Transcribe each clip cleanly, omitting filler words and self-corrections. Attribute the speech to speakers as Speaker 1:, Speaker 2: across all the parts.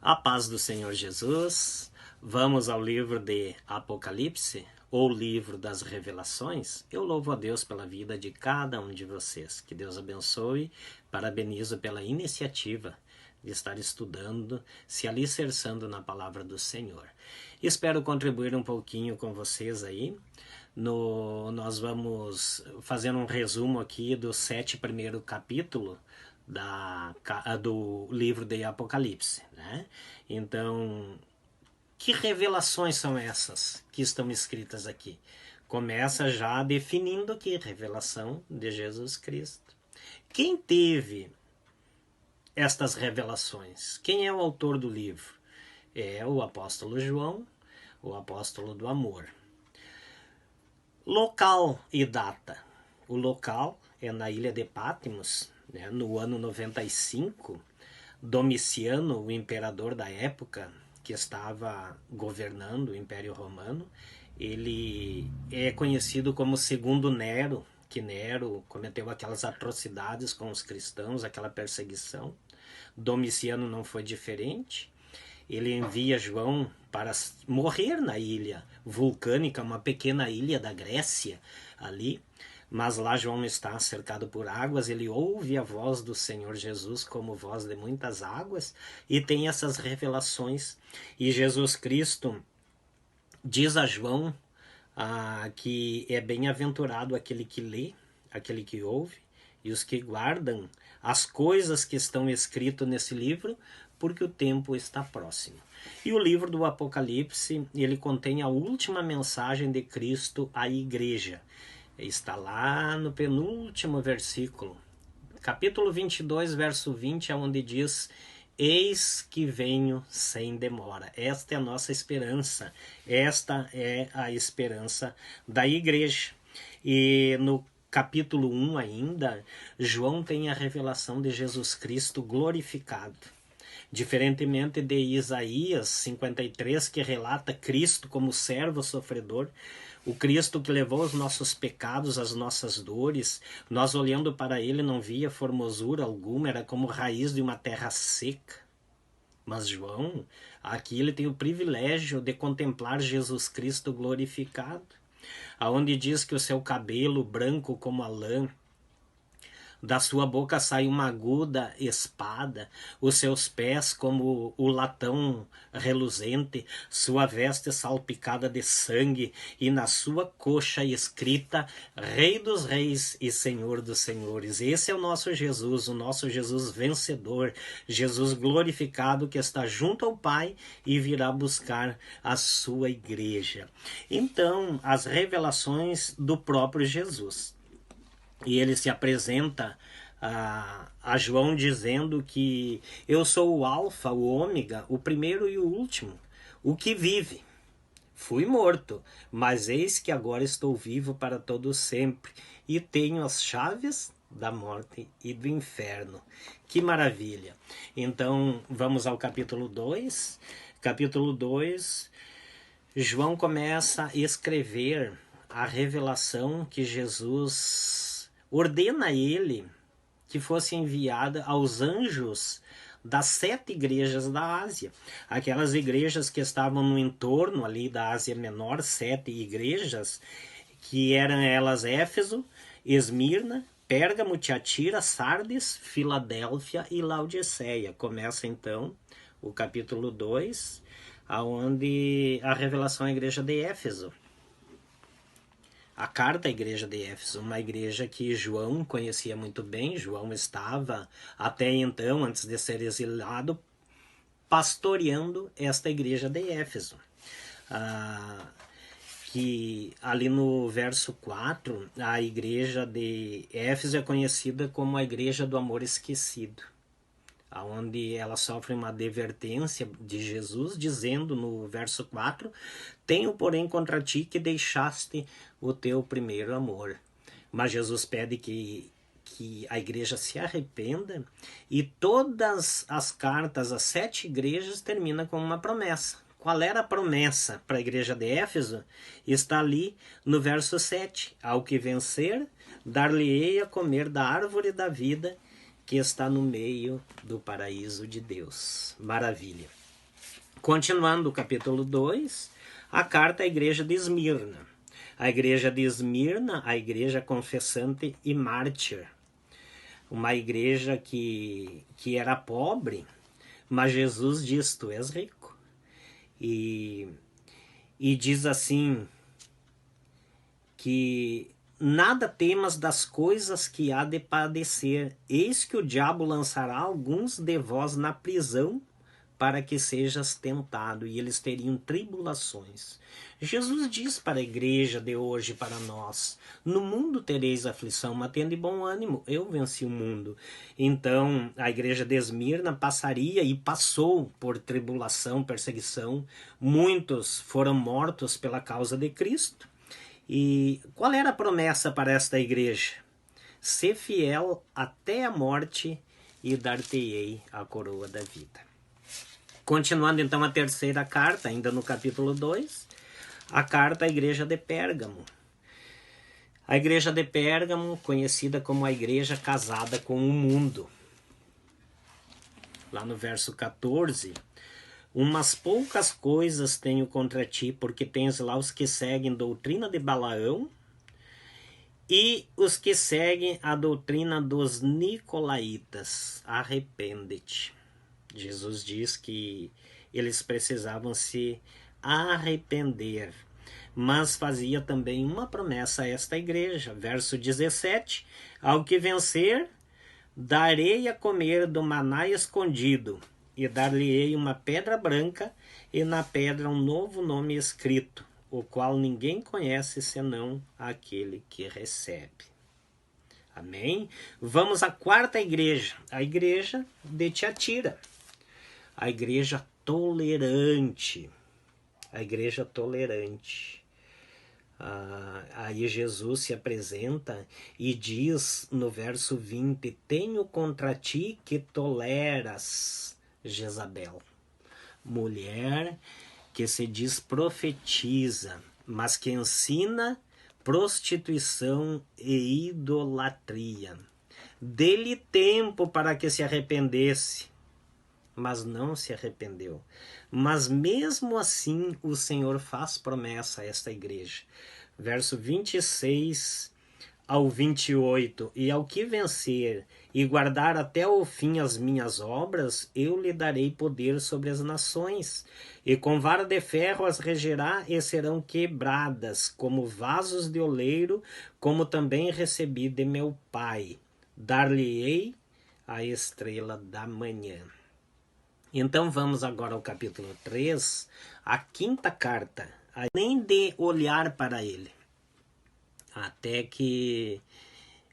Speaker 1: A paz do Senhor Jesus. Vamos ao livro de Apocalipse, ou livro das Revelações. Eu louvo a Deus pela vida de cada um de vocês. Que Deus abençoe. Parabenizo pela iniciativa de estar estudando, se alicerçando na palavra do Senhor. Espero contribuir um pouquinho com vocês aí. Nós vamos fazer um resumo aqui dos 7 primeiros capítulos do livro de Apocalipse, né? Então, que revelações são essas que estão escritas aqui? Começa já definindo que revelação de Jesus Cristo. Quem teve estas revelações? Quem é o autor do livro? É o apóstolo João, o apóstolo do amor. Local e data. O local é na ilha de Patmos, né? No ano 95, Domiciano, o imperador da época, que estava governando o Império Romano, ele é conhecido como Segundo Nero, que Nero cometeu aquelas atrocidades com os cristãos, aquela perseguição. Domiciano não foi diferente. Ele envia João para morrer na ilha vulcânica, uma pequena ilha da Grécia ali, mas lá João está cercado por águas, ele ouve a voz do Senhor Jesus como voz de muitas águas e tem essas revelações. E Jesus Cristo diz a João que é bem-aventurado aquele que lê, aquele que ouve e os que guardam as coisas que estão escritas nesse livro, porque o tempo está próximo. E o livro do Apocalipse, ele contém a última mensagem de Cristo à igreja. Está lá no penúltimo versículo, capítulo 22, verso 20, é onde diz: eis que venho sem demora. Esta é a nossa esperança, esta é a esperança da igreja. E no capítulo 1 ainda, João tem a revelação de Jesus Cristo glorificado. Diferentemente de Isaías 53, que relata Cristo como servo sofredor, o Cristo que levou os nossos pecados, as nossas dores, nós olhando para ele não via formosura alguma, era como raiz de uma terra seca. Mas João, aqui ele tem o privilégio de contemplar Jesus Cristo glorificado, aonde diz que o seu cabelo branco como a lã, da sua boca sai uma aguda espada, os seus pés como o latão reluzente, sua veste salpicada de sangue, e na sua coxa escrita Rei dos Reis e Senhor dos Senhores. Esse é o nosso Jesus vencedor, Jesus glorificado que está junto ao Pai e virá buscar a sua igreja. Então, as revelações do próprio Jesus. E ele se apresenta a João dizendo que eu sou o alfa, o ômega, o primeiro e o último, o que vive. Fui morto, mas eis que agora estou vivo para todo sempre e tenho as chaves da morte e do inferno. Que maravilha! Então vamos ao capítulo 2. Capítulo 2, João começa a escrever a revelação que Jesus ordena a ele que fosse enviada aos anjos das 7 igrejas da Ásia. Aquelas igrejas que estavam no entorno ali da Ásia Menor, 7 igrejas, que eram elas Éfeso, Esmirna, Pérgamo, Tiatira, Sardes, Filadélfia e Laodiceia. Começa então o capítulo 2, onde a revelação à igreja de Éfeso. A carta à igreja de Éfeso, uma igreja que João conhecia muito bem. João estava, até então, antes de ser exilado, pastoreando esta igreja de Éfeso. Que ali no verso 4, a igreja de Éfeso é conhecida como a igreja do amor esquecido, onde ela sofre uma advertência de Jesus, dizendo no verso 4, tenho porém contra ti que deixaste o teu primeiro amor. Mas Jesus pede que a igreja se arrependa, e todas as cartas às 7 igrejas terminam com uma promessa. Qual era a promessa para a igreja de Éfeso? Está ali no verso 7, ao que vencer, dar-lhe-ei a comer da árvore da vida, que está no meio do paraíso de Deus. Maravilha. Continuando o capítulo 2, a carta à igreja de Esmirna. A igreja de Esmirna, a igreja confessante e mártir. Uma igreja que era pobre, mas Jesus diz, tu és rico. E diz assim, que nada temas das coisas que há de padecer, eis que o diabo lançará alguns de vós na prisão, para que sejas tentado, e eles teriam tribulações. Jesus diz para a igreja de hoje, para nós, no mundo tereis aflição, mas tende bom ânimo, eu venci o mundo. Então, a igreja de Esmirna passaria e passou por tribulação, perseguição, muitos foram mortos pela causa de Cristo. E qual era a promessa para esta igreja? Ser fiel até a morte e dar-te-ei a coroa da vida. Continuando então a terceira carta, ainda no capítulo 2, a carta à igreja de Pérgamo. A igreja de Pérgamo, conhecida como a igreja casada com o mundo. Lá no verso 14, umas poucas coisas tenho contra ti, porque tens lá os que seguem doutrina de Balaão e os que seguem a doutrina dos nicolaítas. Arrepende-te. Jesus diz que eles precisavam se arrepender, mas fazia também uma promessa a esta igreja. Verso 17, ao que vencer, darei a comer do maná escondido, e dar-lhe-ei uma pedra branca, e na pedra um novo nome escrito, o qual ninguém conhece senão aquele que recebe. Amém? Vamos à quarta igreja, a igreja de Tiatira. A igreja tolerante. A igreja tolerante. Aí Jesus se apresenta e diz no verso 20, tenho contra ti que toleras Jezabel, mulher que se diz profetiza, mas que ensina prostituição e idolatria. Dê-lhe tempo para que se arrependesse, mas não se arrependeu. Mas mesmo assim o Senhor faz promessa a esta igreja. Verso 26 ao 28, e ao que vencer e guardar até o fim as minhas obras, eu lhe darei poder sobre as nações, e com vara de ferro as regerá e serão quebradas, como vasos de oleiro, como também recebi de meu Pai. Dar-lhe-ei a estrela da manhã. Então vamos agora ao capítulo 3, a quinta carta, nem de olhar para ele. Até que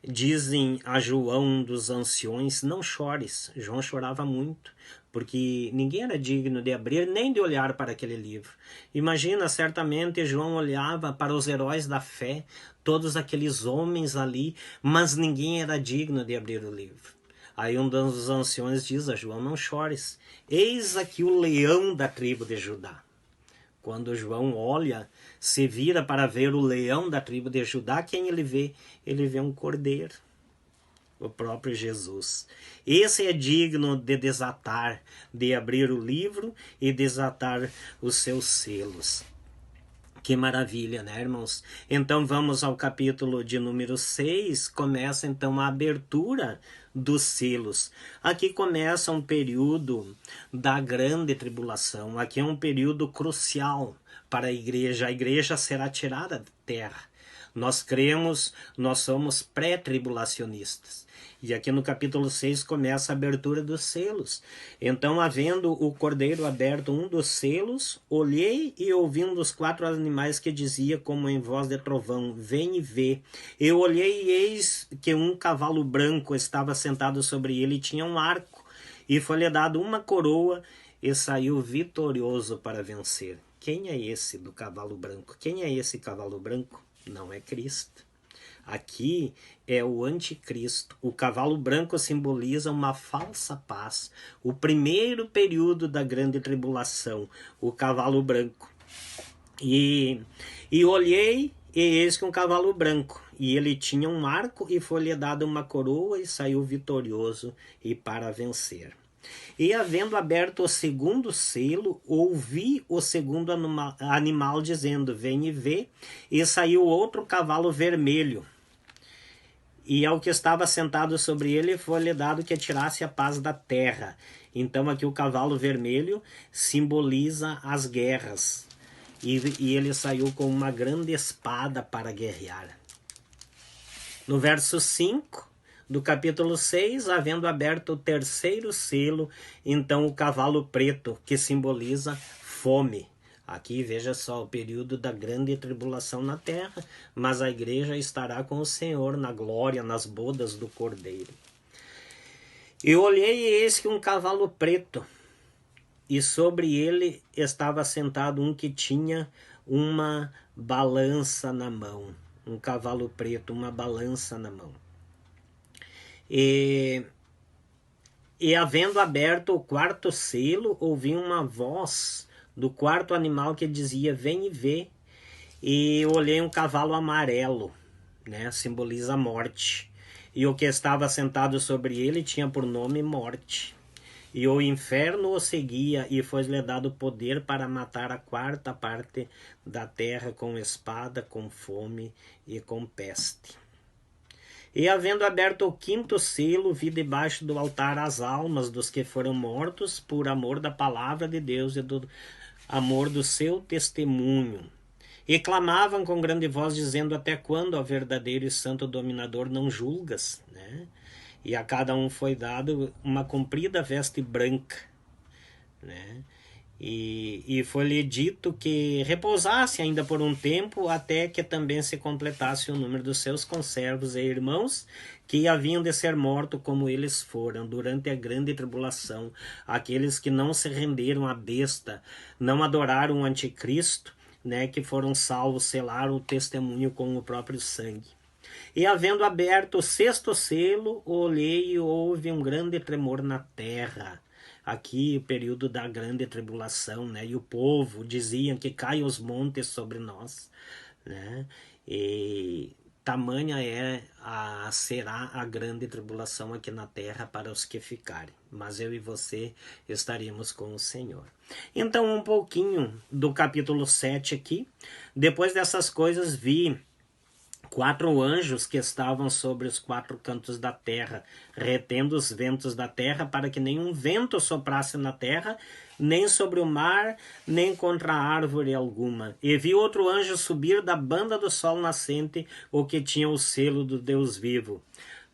Speaker 1: dizem a João dos anciões, não chores. João chorava muito, porque ninguém era digno de abrir nem de olhar para aquele livro. Imagina, certamente João olhava para os heróis da fé, todos aqueles homens ali, mas ninguém era digno de abrir o livro. Aí um dos anciões diz a João, não chores, eis aqui o leão da tribo de Judá. Quando João olha, se vira para ver o leão da tribo de Judá, quem ele vê? Ele vê um cordeiro, o próprio Jesus. Esse é digno de desatar, de abrir o livro e desatar os seus selos. Que maravilha, né, irmãos? Então vamos ao capítulo de número 6, começa então a abertura dos selos. Aqui começa um período da grande tribulação, aqui é um período crucial para a igreja será tirada da terra. Nós cremos, nós somos pré-tribulacionistas. E aqui no capítulo 6 começa a abertura dos selos. Então, havendo o cordeiro aberto um dos selos, olhei e ouvi um dos 4 animais que dizia como em voz de trovão, vem e vê. Eu olhei e eis que um cavalo branco estava sentado sobre ele e tinha um arco. E foi-lhe dado uma coroa e saiu vitorioso para vencer. Quem é esse do cavalo branco? Quem é esse cavalo branco? Não é Cristo. Aqui é o anticristo. O cavalo branco simboliza uma falsa paz. O primeiro período da grande tribulação. O cavalo branco. E olhei e eis que um cavalo branco. E ele tinha um arco e foi-lhe dada uma coroa e saiu vitorioso e para vencer. E havendo aberto o segundo selo, ouvi o segundo animal dizendo, vem e vê, e saiu outro cavalo vermelho. E ao que estava sentado sobre ele foi-lhe dado que tirasse a paz da terra. Então aqui o cavalo vermelho simboliza as guerras. E ele saiu com uma grande espada para guerrear. No verso 5 do capítulo 6, havendo aberto o terceiro selo, então o cavalo preto, que simboliza fome. Aqui veja só o período da grande tribulação na terra, mas a igreja estará com o Senhor na glória, nas bodas do Cordeiro. Eu olhei e eis que um cavalo preto, e sobre ele estava sentado um que tinha uma balança na mão. Um cavalo preto, uma balança na mão. E havendo aberto o quarto selo, ouvi uma voz do quarto animal que dizia, vem e vê. E olhei um cavalo amarelo, né? Simboliza a morte. E o que estava sentado sobre ele tinha por nome Morte. E o inferno o seguia, e foi-lhe dado poder para matar a quarta parte da terra com espada, com fome e com peste. E havendo aberto o quinto selo, vi debaixo do altar as almas dos que foram mortos por amor da palavra de Deus e do amor do seu testemunho. E clamavam com grande voz, dizendo, até quando, ó verdadeiro e santo dominador, não julgas? Né? E a cada um foi dado uma comprida veste branca, né? E foi-lhe dito que repousasse ainda por um tempo, até que também se completasse o número dos seus conservos e irmãos, que haviam de ser mortos como eles foram, durante a grande tribulação, aqueles que não se renderam à besta, não adoraram o anticristo, né, que foram salvos, selaram o testemunho com o próprio sangue. E havendo aberto o sexto selo, olhei e houve um grande tremor na terra. Aqui o período da grande tribulação, né? E o povo diziam que caem os montes sobre nós, né? E tamanha será a grande tribulação aqui na terra para os que ficarem. Mas eu e você estaremos com o Senhor. Então, um pouquinho do capítulo 7 aqui. Depois dessas coisas, vi 4 anjos que estavam sobre os 4 cantos da terra, retendo os ventos da terra, para que nenhum vento soprasse na terra, nem sobre o mar, nem contra árvore alguma. E vi outro anjo subir da banda do sol nascente, o que tinha o selo do Deus vivo.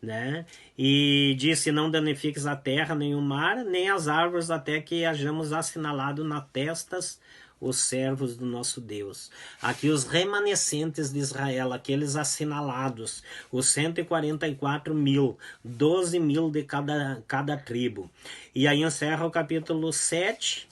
Speaker 1: Né? E disse, não danifiques a terra, nem o mar, nem as árvores, até que hajamos assinalado na testas os servos do nosso Deus. Aqui os remanescentes de Israel, aqueles assinalados, os 144 mil, 12 mil de cada tribo. E aí encerra o capítulo 7,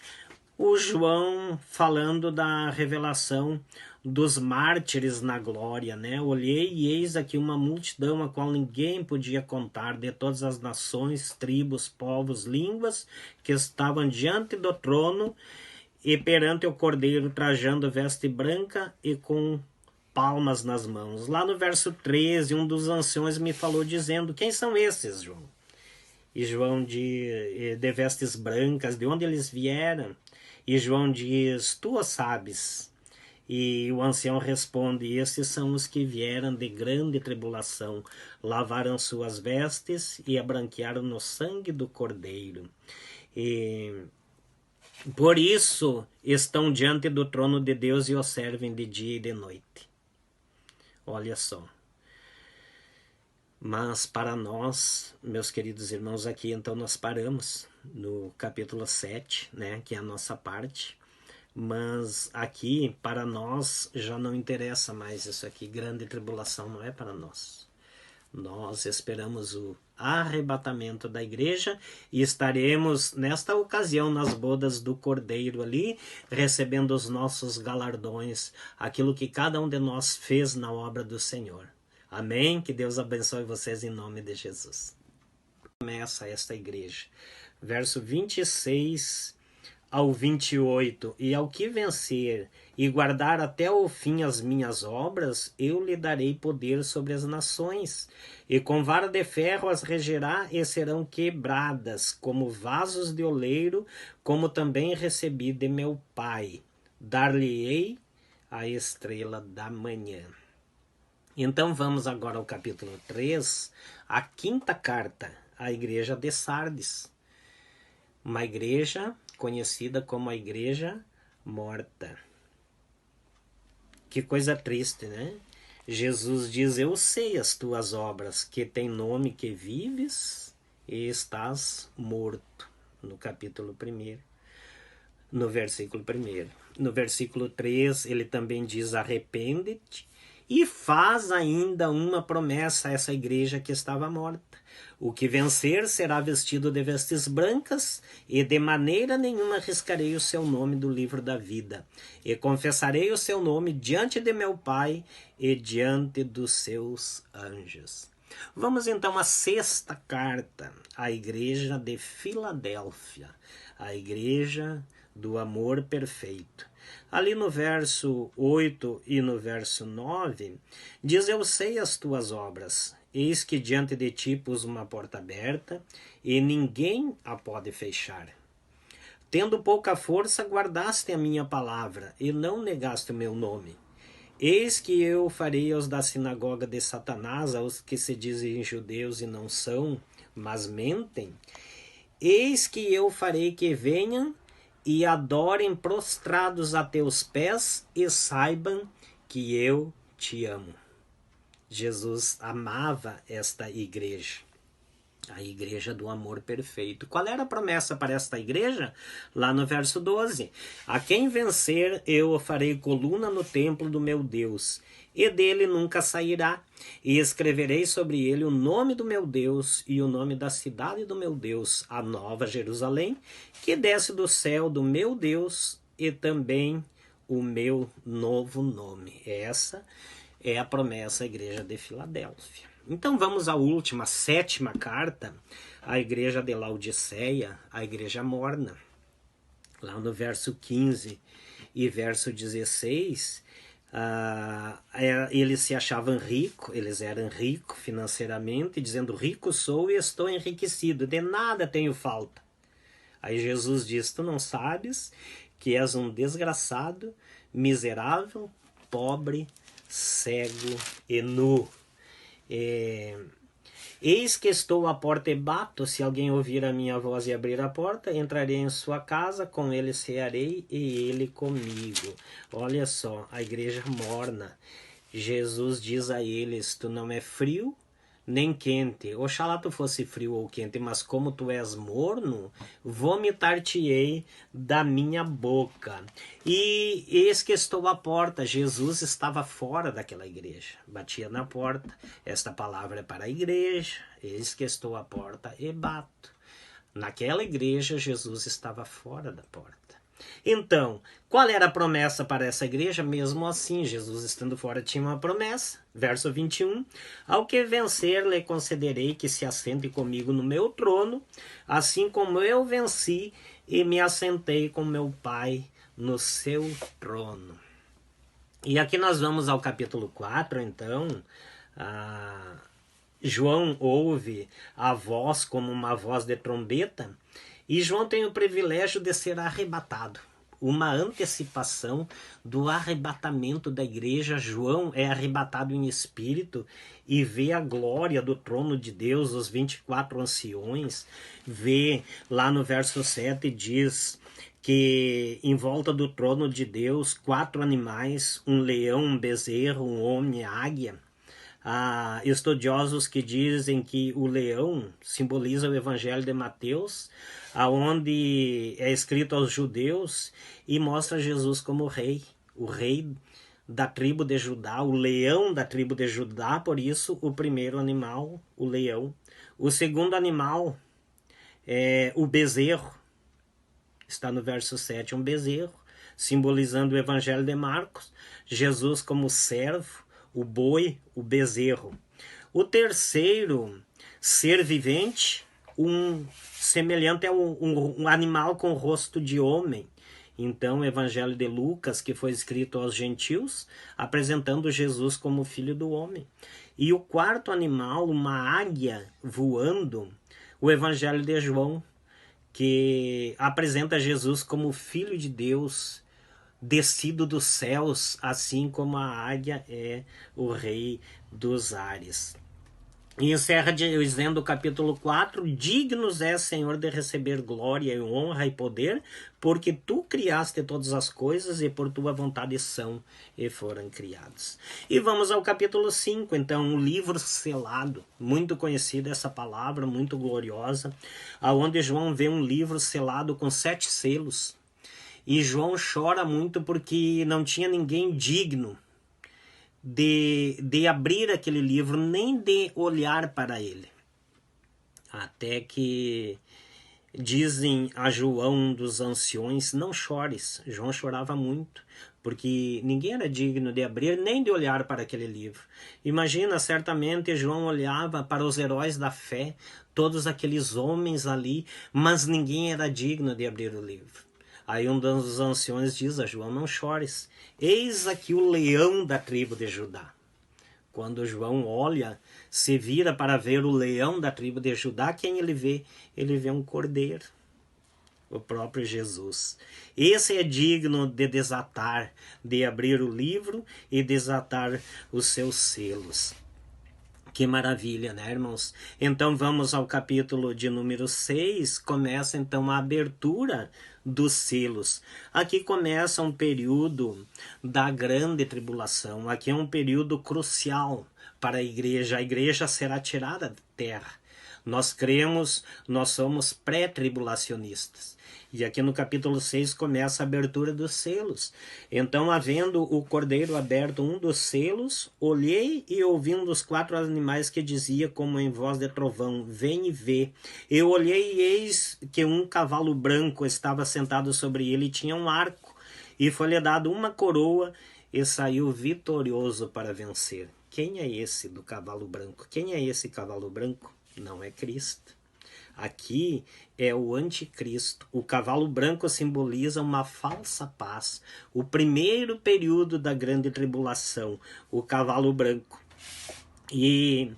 Speaker 1: o João falando da revelação dos mártires na glória, né? Olhei e eis aqui uma multidão a qual ninguém podia contar, de todas as nações, tribos, povos, línguas, que estavam diante do trono e perante o cordeiro, trajando veste branca e com palmas nas mãos. Lá no verso 13, um dos anciões me falou dizendo, quem são esses, João? E João de vestes brancas, de onde eles vieram? E João diz, tu o sabes. E o ancião responde, esses são os que vieram de grande tribulação, lavaram suas vestes e a branquearam no sangue do cordeiro. E por isso estão diante do trono de Deus e o servem de dia e de noite. Olha só. Mas para nós, meus queridos irmãos, aqui então nós paramos no capítulo 7, né, que é a nossa parte. Mas aqui, para nós, já não interessa mais isso aqui. Grande tribulação não é para nós. Nós esperamos o arrebatamento da igreja e estaremos nesta ocasião nas bodas do Cordeiro ali, recebendo os nossos galardões, aquilo que cada um de nós fez na obra do Senhor. Amém? Que Deus abençoe vocês em nome de Jesus. Começa esta igreja. Verso 26 ao 28, e ao que vencer e guardar até o fim as minhas obras, eu lhe darei poder sobre as nações, e com vara de ferro as regerá e serão quebradas, como vasos de oleiro, como também recebi de meu Pai. Dar-lhe-ei a estrela da manhã. Então vamos agora ao capítulo 3, a quinta carta à igreja de Sardes. Uma igreja conhecida como a igreja morta. Que coisa triste, né? Jesus diz: eu sei as tuas obras, que tem nome que vives e estás morto. No capítulo 1, no versículo 1. No versículo 3, ele também diz: arrepende-te, e faz ainda uma promessa a essa igreja que estava morta. O que vencer será vestido de vestes brancas, e de maneira nenhuma riscarei o seu nome do livro da vida. E confessarei o seu nome diante de meu Pai e diante dos seus anjos. Vamos então à sexta carta, à igreja de Filadélfia, a igreja do amor perfeito. Ali no verso 8 e no verso 9, diz: eu sei as tuas obras. Eis que diante de ti pus uma porta aberta, e ninguém a pode fechar. Tendo pouca força, guardaste a minha palavra, e não negaste o meu nome. Eis que eu farei aos da sinagoga de Satanás, aos que se dizem judeus e não são, mas mentem. Eis que eu farei que venham e adorem prostrados a teus pés, e saibam que eu te amo. Jesus amava esta igreja, a igreja do amor perfeito. Qual era a promessa para esta igreja? Lá no verso 12: a quem vencer, eu o farei coluna no templo do meu Deus, e dele nunca sairá, e escreverei sobre ele o nome do meu Deus e o nome da cidade do meu Deus, a nova Jerusalém, que desce do céu do meu Deus, e também o meu novo nome. Essa é a promessa à igreja de Filadélfia. Então vamos à última, sétima carta, à igreja de Laodiceia, a igreja morna. Lá no verso 15 e verso 16, eles se achavam ricos, eles eram ricos financeiramente, dizendo: rico sou e estou enriquecido, de nada tenho falta. Aí Jesus diz: tu não sabes que és um desgraçado, miserável, pobre, cego e nu. Eis que estou à porta e bato, se alguém ouvir a minha voz e abrir a porta, entrarei em sua casa, com ele cearei e ele comigo. Olha só, a igreja morna. Jesus diz a eles: tu não é frio nem quente. Oxalá tu fosse frio ou quente, mas como tu és morno, vomitar-te-ei da minha boca. E eis que estou à porta. Jesus estava fora daquela igreja, batia na porta. Esta palavra é para a igreja: eis que estou à porta e bato. Naquela igreja, Jesus estava fora da porta. Então, qual era a promessa para essa igreja? Mesmo assim, Jesus estando fora tinha uma promessa. Verso 21, ao que vencer lhe concederei que se assente comigo no meu trono, assim como eu venci e me assentei com meu Pai no seu trono. E aqui nós vamos ao capítulo 4, então. João ouve a voz como uma voz de trombeta, e João tem o privilégio de ser arrebatado. Uma antecipação do arrebatamento da igreja. João é arrebatado em espírito e vê a glória do trono de Deus, os 24 anciões. Vê lá no verso 7, diz que em volta do trono de Deus 4 animais, um leão, um bezerro, um homem, águia. Estudiosos que dizem que o leão simboliza o evangelho de Mateus, aonde é escrito aos judeus e mostra Jesus como rei, o rei da tribo de Judá, o leão da tribo de Judá. Por isso o primeiro animal, o leão. O segundo animal é o bezerro, está no verso 7, um bezerro, simbolizando o evangelho de Marcos, Jesus como servo, o boi, o bezerro. O terceiro ser vivente semelhante a um animal com rosto de homem. Então, o Evangelho de Lucas, que foi escrito aos gentios, apresentando Jesus como filho do homem. E o quarto animal, uma águia voando, o Evangelho de João, que apresenta Jesus como filho de Deus, descido dos céus, assim como a águia é o rei dos ares. E encerra dizendo o capítulo 4, dignos é, Senhor, de receber glória e honra e poder, porque tu criaste todas as coisas e por tua vontade são e foram criados. E vamos ao capítulo 5, então, um livro selado, muito conhecida essa palavra, muito gloriosa, aonde João vê um livro selado com 7 selos. E João chora muito porque não tinha ninguém digno de abrir aquele livro, nem de olhar para ele. Até que dizem a João dos anciões, não chores. João chorava muito, porque ninguém era digno de abrir, nem de olhar para aquele livro. Imagina, certamente João olhava para os heróis da fé, todos aqueles homens ali, mas ninguém era digno de abrir o livro. Aí um dos anciões diz a João, não chores, eis aqui o leão da tribo de Judá. Quando João olha, se vira para ver o leão da tribo de Judá, quem ele vê? Ele vê um cordeiro, o próprio Jesus. Esse é digno de desatar, de abrir o livro e desatar os seus selos. Que maravilha, né, irmãos? Então vamos ao capítulo de número 6, começa então a abertura dos selos. Aqui começa um período da grande tribulação, aqui é um período crucial para a igreja será tirada da terra. Nós cremos, nós somos pré-tribulacionistas. E aqui no capítulo 6 começa a abertura dos selos. Então, havendo o cordeiro aberto um dos selos, olhei e ouvi um dos 4 animais que dizia como em voz de trovão, vem e vê. Eu olhei e eis que um cavalo branco estava sentado sobre ele e tinha um arco. E foi-lhe dado uma coroa e saiu vitorioso para vencer. Quem é esse do cavalo branco? Quem é esse cavalo branco? Não é Cristo. Aqui é o anticristo. O cavalo branco simboliza uma falsa paz. O primeiro período da grande tribulação, o cavalo branco. E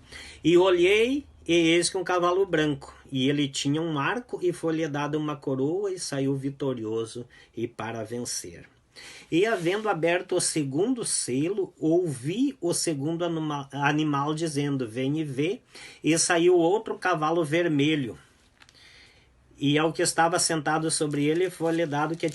Speaker 1: olhei e eis que um cavalo branco. E ele tinha um arco e foi-lhe dada uma coroa e saiu vitorioso e para vencer. E havendo aberto o segundo selo, ouvi o segundo animal dizendo, vem e vê, e saiu outro cavalo vermelho. E ao que estava sentado sobre ele foi-lhe dado que